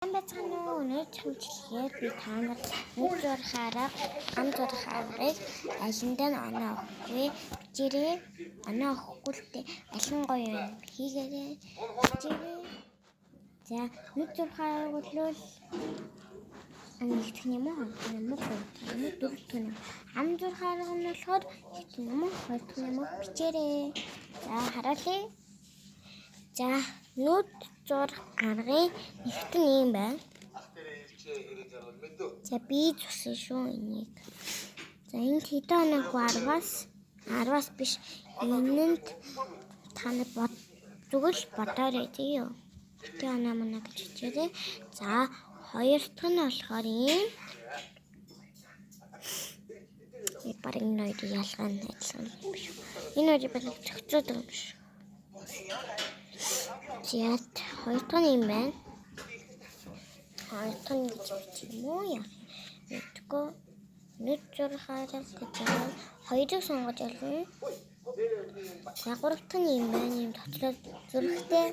Байцгаана уу? Өнөөдөр хэмжлэгээр би та нарт нэг зурхаараа ам зурхаарыг алиндаа оноо өгөхгүй. Бичээрээ оноо өгөхгүй л дээ. Алин гоё юм хийгээрээ. Бичээрээ. За нэг зурхаараа болвол нэгтгэх юм уу? Юм уу? Дөрөвт юм. Ам зурхаараа нь болохоор нэгтгэх юм уу? Хоёрдох юм уу? Бичээрээ. За хараалаа. За нүд зур аргын нэгтэн юм байна. За би зүсэн шүү энийг. За энэ хэдэн оног 10-аас биш. Энэнд таны зүгэл бодоорой тийм үү? Хэдэн оноо мөн гэж хичээрээ. За хоёр дахь нь болохоор ийм барин ноёд ялгаа нь адилхан юм биш үү? Энэ хоёр барин зохицоод байгаа юм шүү. Зят хоёр дахь нь юм байна. Хоёр дахь нь гэж бичих юм уу яа? Мэдгүй. Нэг зурхаараа гэж хоёрыг сонгож ялна. За гурав дахь нь юм байна. Ийм дотроо зүрхтэй.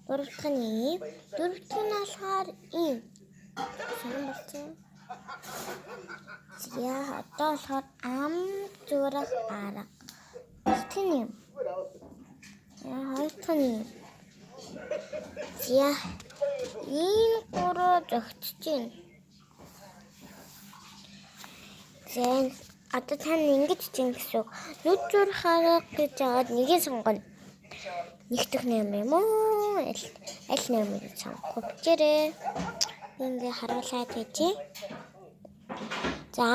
Гурав дахь нь ийм. Дөрөв дахь нь болохоор ийм. Сайн болцсон. За одоо болохоор ам зурах арга. Тэн юм. Хоёр дахь нь юм. За энэ гурав зөгтөж байна. За одоо тань ингэж чинь гэсэн үг. Нүд зурхаараа гэж жаад нэгийг сонгоно. Нэгтгэх юм юм уу? Аль нэмэр сонгох бичээрээ. Ингээ харуулаад байжээ. За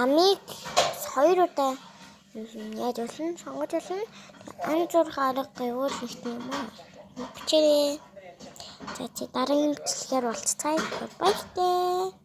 амийг хоёр удаа яаж болно? Сонгож болно. Ам зурхаараа гэвэл нэгтгэх юм уу? Бичээрээ. За чи дараагийн бичлэгээр уулзцгаая. Баяртай.